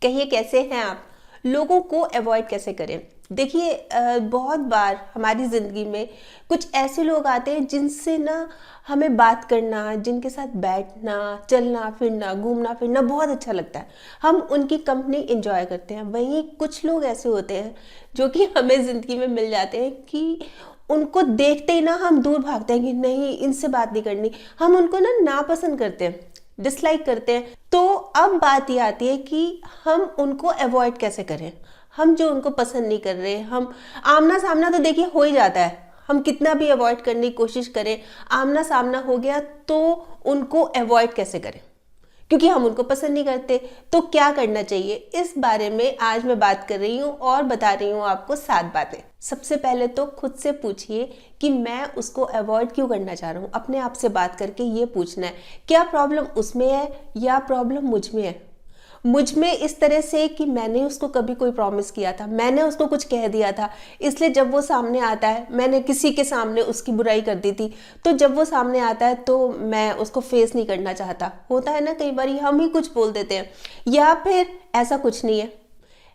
कहिए कैसे हैं आप। लोगों को अवॉइड कैसे करें। देखिए बहुत बार हमारी ज़िंदगी में कुछ ऐसे लोग आते हैं जिनसे ना हमें बात करना, जिनके साथ बैठना, चलना फिरना, घूमना फिरना बहुत अच्छा लगता है। हम उनकी कंपनी इंजॉय करते हैं। वहीं कुछ लोग ऐसे होते हैं जो कि हमें ज़िंदगी में मिल जाते हैं कि उनको देखते ही ना हम दूर भागते हैं कि नहीं, इनसे बात नहीं करनी। हम उनको ना नापसंद करते हैं, डिसलाइक करते हैं। तो अब बात ये आती है कि हम उनको अवॉइड कैसे करें। हम जो उनको पसंद नहीं कर रहे, हम आमना सामना तो देखिए हो ही जाता है। हम कितना भी अवॉइड करने की कोशिश करें, आमना सामना हो गया तो उनको अवॉइड कैसे करें, क्योंकि हम उनको पसंद नहीं करते। तो क्या करना चाहिए, इस बारे में आज मैं बात कर रही हूँ और बता रही हूँ आपको 7 बातें। सबसे पहले तो खुद से पूछिए कि मैं उसको अवॉइड क्यों करना चाह रहा हूँ। अपने आप से बात करके ये पूछना है, क्या प्रॉब्लम उसमें है या प्रॉब्लम मुझ में है। मुझ में इस तरह से कि मैंने उसको कभी कोई प्रॉमिस किया था, मैंने उसको कुछ कह दिया था, इसलिए जब वो सामने आता है, मैंने किसी के सामने उसकी बुराई कर दी थी, तो जब वो सामने आता है तो मैं उसको फेस नहीं करना चाहता। होता है ना, कई बार हम ही कुछ बोल देते हैं। या फिर ऐसा कुछ नहीं है,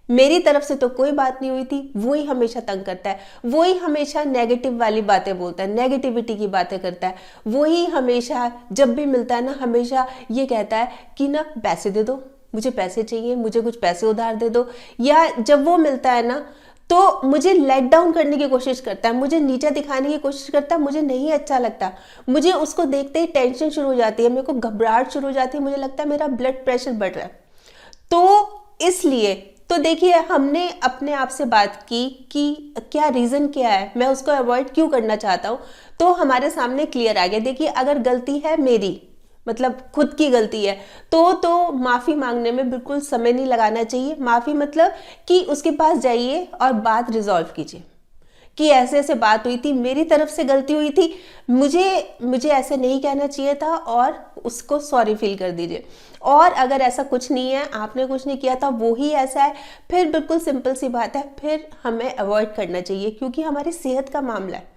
मेरी तरफ से तो कोई बात नहीं हुई थी, वो ही हमेशा तंग करता है, वो ही हमेशा नेगेटिव वाली बातें बोलता है, नेगेटिविटी की बातें करता है। वो ही हमेशा जब भी मिलता है ना, हमेशा ये कहता है कि ना पैसे दे दो, मुझे पैसे चाहिए, मुझे कुछ पैसे उधार दे दो। या जब वो मिलता है ना तो मुझे लेट डाउन करने की कोशिश करता है, मुझे नीचा दिखाने की कोशिश करता है। मुझे नहीं अच्छा लगता, मुझे उसको देखते ही टेंशन शुरू हो जाती है, मेरे को घबराहट शुरू हो जाती है, मुझे लगता है मेरा ब्लड प्रेशर बढ़ रहा है। तो इसलिए तो देखिए, हमने अपने आप से बात की कि क्या रीज़न क्या है, मैं उसको अवॉइड क्यों करना चाहता हूँ। तो हमारे सामने क्लियर आ गया। देखिए, अगर गलती है मेरी, मतलब खुद की गलती है, तो माफ़ी मांगने में बिल्कुल समय नहीं लगाना चाहिए। माफ़ी मतलब कि उसके पास जाइए और बात रिजॉल्व कीजिए कि ऐसे ऐसे बात हुई थी, मेरी तरफ से गलती हुई थी, मुझे ऐसे नहीं कहना चाहिए था, और उसको सॉरी फील कर दीजिए। और अगर ऐसा कुछ नहीं है, आपने कुछ नहीं किया था, वो ही ऐसा है, फिर बिल्कुल सिंपल सी बात है, फिर हमें अवॉइड करना चाहिए। क्योंकि हमारी सेहत का मामला है,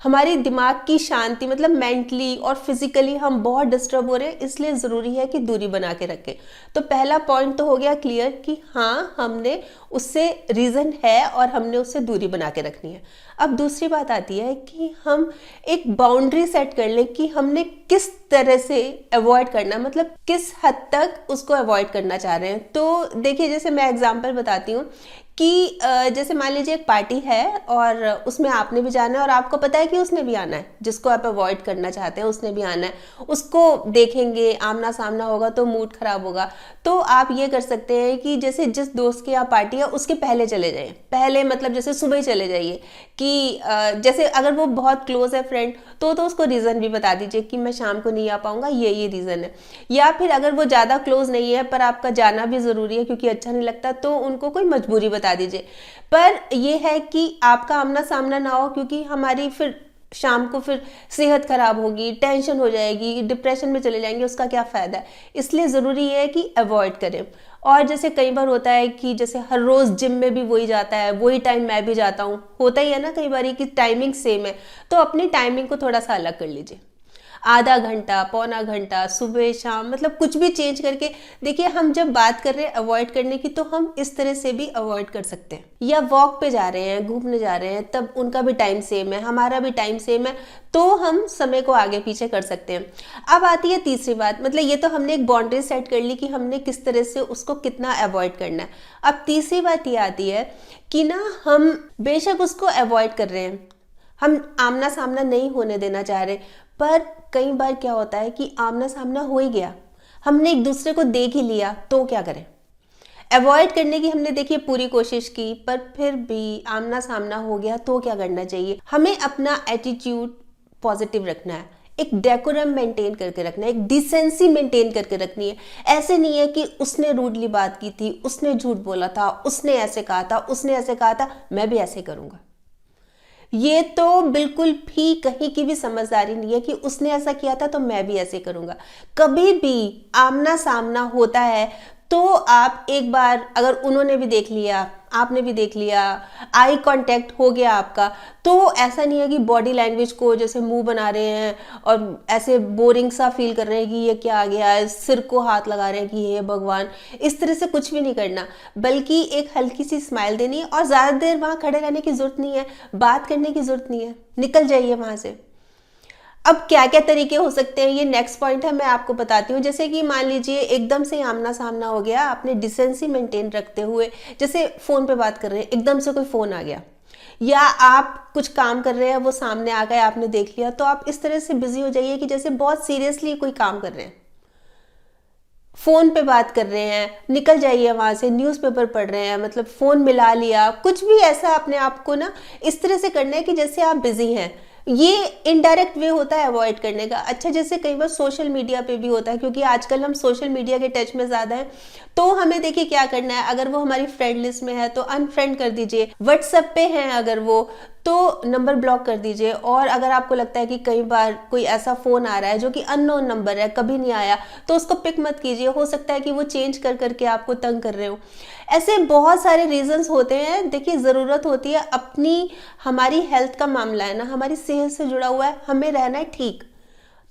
हमारी दिमाग की शांति, मतलब मेंटली और फिजिकली हम बहुत डिस्टर्ब हो रहे हैं, इसलिए ज़रूरी है कि दूरी बना के रखें। तो पहला पॉइंट तो हो गया क्लियर कि हाँ, हमने उससे रीज़न है और हमने उससे दूरी बना के रखनी है। अब दूसरी बात आती है कि हम एक बाउंड्री सेट कर लें कि हमने किस तरह से अवॉइड करना, मतलब किस हद तक उसको अवॉइड करना चाह रहे हैं। तो देखिए, जैसे मैं एग्जांपल बताती हूँ कि जैसे मान लीजिए एक पार्टी है और उसमें आपने भी जाना है और आपको पता है कि उसने भी आना है, जिसको आप अवॉइड करना चाहते हैं उसने भी आना है। उसको देखेंगे, आमना सामना होगा तो मूड खराब होगा। तो आप ये कर सकते हैं कि जैसे जिस दोस्त की यहाँ पार्टी है उसके पहले चले जाइए, पहले मतलब जैसे सुबह ही चले जाइए कि जैसे अगर वो बहुत क्लोज है फ्रेंड, तो उसको रीज़न भी बता दीजिए कि मैं शाम को नहीं आ पाऊंगा, ये रीज़न है। या फिर अगर वो ज़्यादा क्लोज नहीं है पर आपका जाना भी ज़रूरी है क्योंकि अच्छा नहीं लगता, तो उनको कोई मजबूरी बता दीजिए। पर यह है कि आपका आमना सामना ना हो, क्योंकि हमारी फिर शाम को फिर सेहत खराब होगी, टेंशन हो जाएगी, डिप्रेशन में चले जाएंगे, उसका क्या फ़ायदा है। इसलिए ज़रूरी है कि अवॉइड करें। और जैसे कई बार होता है कि जैसे हर रोज़ जिम में भी वही जाता है, वही टाइम मैं भी जाता हूँ, होता ही है ना कई बार कि टाइमिंग सेम है, तो अपनी टाइमिंग को थोड़ा सा अलग कर लीजिए। आधा घंटा, पौना घंटा, सुबह शाम, मतलब कुछ भी चेंज करके देखिए। हम जब बात कर रहे हैं अवॉइड करने की, तो हम इस तरह से भी अवॉइड कर सकते हैं। या वॉक पे जा रहे हैं, घूमने जा रहे हैं, तब उनका भी टाइम सेम है, हमारा भी टाइम सेम है, तो हम समय को आगे पीछे कर सकते हैं। अब आती है तीसरी बात, मतलब ये तो हमने एक बाउंड्री सेट कर ली कि हमने किस तरह से उसको कितना अवॉइड करना है। अब तीसरी बात ये आती है कि ना, हम बेशक उसको अवॉइड कर रहे हैं, हम आमना सामना नहीं होने देना चाह रहे, पर कई बार क्या होता है कि आमना सामना हो ही गया, हमने एक दूसरे को देख ही लिया, तो क्या करें। अवॉइड करने की हमने देखिए पूरी कोशिश की, पर फिर भी आमना सामना हो गया, तो क्या करना चाहिए। हमें अपना एटीट्यूड पॉजिटिव रखना है, एक डेकोरम मेंटेन करके रखना है, एक डिसेंसी मेंटेन करके रखनी है। ऐसे नहीं है कि उसने रूडली बात की थी, उसने झूठ बोला था, उसने ऐसे कहा था, उसने ऐसे कहा था, मैं भी ऐसे करूंगा। ये तो बिल्कुल भी कहीं की भी समझदारी नहीं है कि उसने ऐसा किया था तो मैं भी ऐसे करूंगा। कभी भी आमना सामना होता है तो आप एक बार, अगर उन्होंने भी देख लिया, आपने भी देख लिया, आई कांटेक्ट हो गया आपका, तो ऐसा नहीं है कि बॉडी लैंग्वेज को जैसे मुंह बना रहे हैं और ऐसे बोरिंग सा फील कर रहे हैं कि ये क्या आ गया है, सिर को हाथ लगा रहे हैं कि हे भगवान, इस तरह से कुछ भी नहीं करना, बल्कि एक हल्की सी स्माइल देनी है और ज़्यादा देर वहाँ खड़े रहने की ज़रूरत नहीं है, बात करने की ज़रूरत नहीं है, निकल जाइए वहाँ से। अब क्या क्या तरीके हो सकते हैं, ये नेक्स्ट पॉइंट है, मैं आपको बताती हूँ। जैसे कि मान लीजिए एकदम से आमना सामना हो गया, आपने डिसेंसी मेंटेन रखते हुए, जैसे फ़ोन पे बात कर रहे हैं, एकदम से कोई फ़ोन आ गया, या आप कुछ काम कर रहे हैं, वो सामने आ गए, आपने देख लिया, तो आप इस तरह से बिजी हो जाइए कि जैसे बहुत सीरियसली कोई काम कर रहे हैं, फ़ोन पे बात कर रहे हैं, निकल जाइए वहाँ से, न्यूज़पेपर पढ़ रहे हैं, मतलब फ़ोन मिला लिया, कुछ भी ऐसा अपने आप को ना इस तरह से करना है कि जैसे आप बिजी हैं। ये इनडायरेक्ट वे होता है अवॉइड करने का। अच्छा, जैसे कई बार सोशल मीडिया पे भी होता है, क्योंकि आजकल हम सोशल मीडिया के टच में ज़्यादा हैं, तो हमें देखिए क्या करना है, अगर वो हमारी फ्रेंड लिस्ट में है तो अनफ्रेंड कर दीजिए, व्हाट्सएप पे हैं अगर वो, तो नंबर ब्लॉक कर दीजिए। और अगर आपको लगता है कि कई बार कोई ऐसा फ़ोन आ रहा है जो कि अननोन नंबर है, कभी नहीं आया, तो उसको पिक मत कीजिए, हो सकता है कि वो चेंज कर करके आपको तंग कर रहे हो। ऐसे बहुत सारे रीजंस होते हैं। देखिए, ज़रूरत होती है अपनी, हमारी हेल्थ का मामला है ना, हमारी सेहत से जुड़ा हुआ है, हमें रहना है ठीक,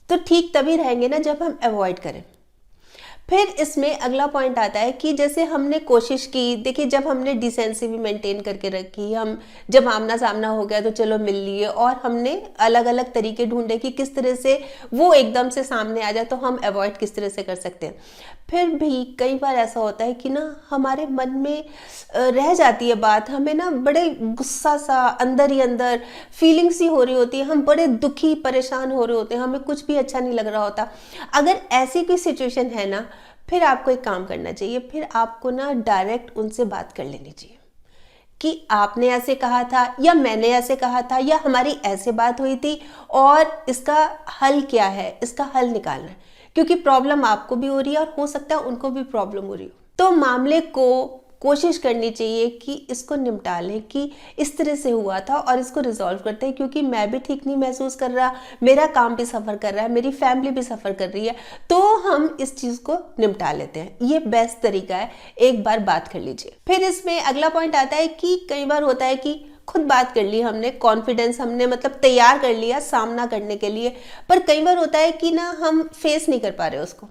तो ठीक तभी रहेंगे ना जब हम अवॉइड करें। फिर इसमें अगला पॉइंट आता है कि जैसे हमने कोशिश की, देखिए जब हमने डिसेंसी भी मेंटेन करके रखी, हम जब आमना सामना हो गया तो चलो मिल लिए, और हमने अलग अलग तरीके ढूंढे कि किस तरह से वो एकदम से सामने आ जाए, तो हम अवॉइड किस तरह से कर सकते हैं। फिर भी कई बार ऐसा होता है कि ना हमारे मन में रह जाती है बात, हमें ना बड़े गुस्सा सा अंदर ही अंदर फीलिंग सी हो रही होती है, हम बड़े दुखी परेशान हो रहे होते हैं, हमें कुछ भी अच्छा नहीं लग रहा होता। अगर ऐसी कोई सिचुएशन है ना, फिर आपको एक काम करना चाहिए, फिर आपको ना डायरेक्ट उनसे बात कर लेनी चाहिए कि आपने ऐसे कहा था, या मैंने ऐसे कहा था, या हमारी ऐसे बात हुई थी, और इसका हल क्या है, इसका हल निकालना है, क्योंकि प्रॉब्लम आपको भी हो रही है और हो सकता है उनको भी प्रॉब्लम हो रही हो। तो मामले को कोशिश करनी चाहिए कि इसको निपटा लें कि इस तरह से हुआ था और इसको रिजॉल्व करते हैं, क्योंकि मैं भी ठीक नहीं महसूस कर रहा, मेरा काम भी सफ़र कर रहा है, मेरी फैमिली भी सफ़र कर रही है, तो हम इस चीज़ को निपटा लेते हैं। ये बेस्ट तरीका है, एक बार बात कर लीजिए। फिर इसमें अगला पॉइंट आता है कि कई बार होता है कि खुद बात कर ली हमने, कॉन्फिडेंस हमने मतलब तैयार कर लिया सामना करने के लिए, पर कई बार होता है कि ना हम फेस नहीं कर पा रहे उसको,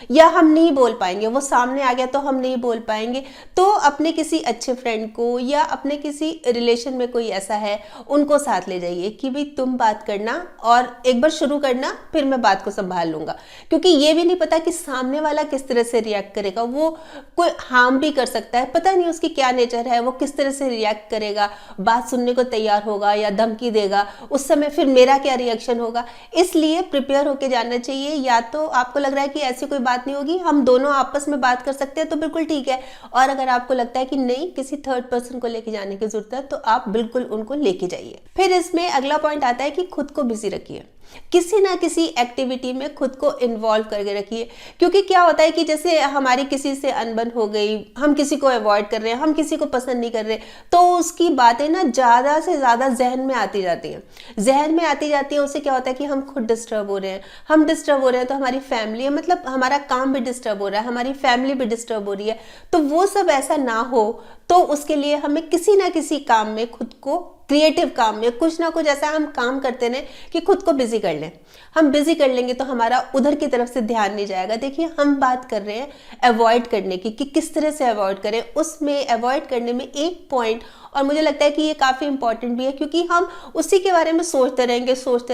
या हम नहीं बोल पाएंगे, वो सामने आ गया तो हम नहीं बोल पाएंगे। तो अपने किसी अच्छे फ्रेंड को, या अपने किसी रिलेशन में कोई ऐसा है, उनको साथ ले जाइए कि भाई तुम बात करना और एक बार शुरू करना, फिर मैं बात को संभाल लूंगा, क्योंकि ये भी नहीं पता कि सामने वाला किस तरह से रिएक्ट करेगा, वो कोई हार्म भी कर सकता है, पता नहीं उसकी क्या नेचर है, वो किस तरह से रिएक्ट करेगा, बात सुनने को तैयार होगा या धमकी देगा, उस समय फिर मेरा क्या रिएक्शन होगा। इसलिए प्रिपेयर होके जाना चाहिए। या तो आपको लग रहा है कि ऐसी कोई बात नहीं होगी, हम दोनों आपस में बात कर सकते हैं, तो बिल्कुल ठीक है। और अगर आपको लगता है कि नहीं, किसी थर्ड पर्सन को लेके जाने की जरूरत है, तो आप बिल्कुल उनको लेके जाइए। फिर इसमें अगला पॉइंट आता है कि खुद को बिजी रखिए, किसी ना किसी एक्टिविटी में खुद को इन्वॉल्व करके रखिए। क्योंकि क्या होता है कि जैसे हमारी किसी से अनबन हो गई, हम किसी को अवॉइड कर रहे हैं, हम किसी को पसंद नहीं कर रहे, तो उसकी बातें ना ज़्यादा से ज़्यादा जहन में आती जाती हैं, उससे क्या होता है कि हम खुद डिस्टर्ब हो रहे हैं, हम डिस्टर्ब हो रहे हैं तो हमारी फैमिली, मतलब हमारा काम भी डिस्टर्ब हो रहा है, हमारी फैमिली भी डिस्टर्ब हो रही है। तो वो सब ऐसा ना हो, तो उसके लिए हमें किसी ना किसी काम में खुद को, क्रिएटिव काम में कुछ ना कुछ ऐसा हम काम करते रहें कि खुद को बिजी कर लें। हम बिजी कर लेंगे तो हमारा उधर की तरफ से ध्यान नहीं जाएगा। देखिए, हम बात कर रहे हैं अवॉइड करने की कि किस तरह से अवॉइड करें। उसमें अवॉइड करने में एक पॉइंट, और मुझे लगता है कि ये काफ़ी इंपॉर्टेंट भी है, क्योंकि हम उसी के बारे में सोचते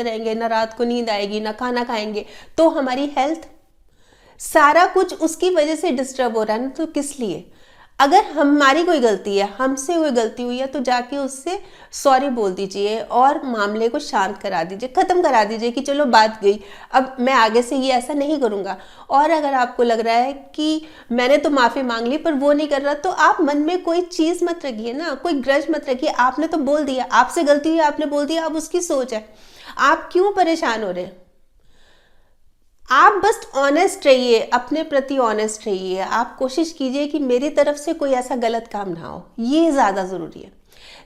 रहेंगे, ना रात को नींद आएगी, ना खाना खाएंगे, तो हमारी हेल्थ, सारा कुछ उसकी वजह से डिस्टर्ब हो रहा है ना। तो किस लिए? अगर हमारी कोई गलती है, हमसे कोई गलती हुई है, तो जाके उससे सॉरी बोल दीजिए और मामले को शांत करा दीजिए, ख़त्म करा दीजिए कि चलो बात गई, अब मैं आगे से ये ऐसा नहीं करूँगा। और अगर आपको लग रहा है कि मैंने तो माफ़ी मांग ली पर वो नहीं कर रहा, तो आप मन में कोई चीज़ मत रखिए ना, कोई ग्रज मत रखिए। आपने तो बोल दिया, आपसे गलती हुई, आपने बोल दिया, अब उसकी सोच है, आप क्यों परेशान हो रहे हैं? आप बस ऑनेस्ट रहिए, अपने प्रति ऑनेस्ट रहिए। आप कोशिश कीजिए कि मेरी तरफ से कोई ऐसा गलत काम ना हो, ये ज़्यादा ज़रूरी है।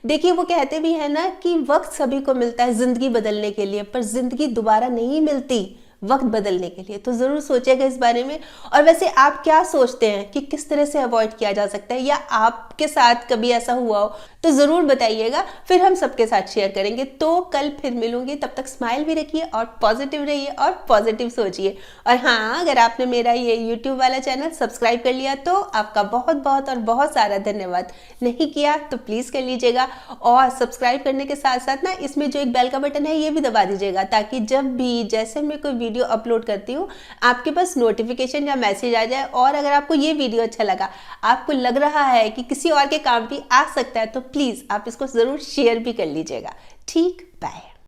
देखिए, वो कहते भी है ना कि वक्त सभी को मिलता है ज़िंदगी बदलने के लिए, पर ज़िंदगी दोबारा नहीं मिलती, वक्त बदलने के लिए। तो ज़रूर सोचिएगा इस बारे में। और वैसे आप क्या सोचते हैं कि किस तरह से अवॉइड किया जा सकता है, या आपके साथ कभी ऐसा हुआ हो तो ज़रूर बताइएगा, फिर हम सबके साथ शेयर करेंगे। तो कल फिर मिलूंगी, तब तक स्माइल भी रखिए और पॉजिटिव रहिए और पॉजिटिव सोचिए। और हाँ, अगर आपने मेरा ये यूट्यूब वाला चैनल सब्सक्राइब कर लिया तो आपका बहुत बहुत और बहुत सारा धन्यवाद। नहीं किया तो प्लीज़ कर लीजिएगा, और सब्सक्राइब करने के साथ साथ ना इसमें जो एक बेल का बटन है ये भी दबा दीजिएगा, ताकि जब भी जैसे मैं कोई वीडियो अपलोड करती हूँ आपके पास नोटिफिकेशन या मैसेज आ जाए। और अगर आपको ये वीडियो अच्छा लगा, आपको लग रहा है कि किसी और के काम भी आ सकता है, तो प्लीज़ आप इसको ज़रूर शेयर भी कर लीजिएगा। ठीक, बाय।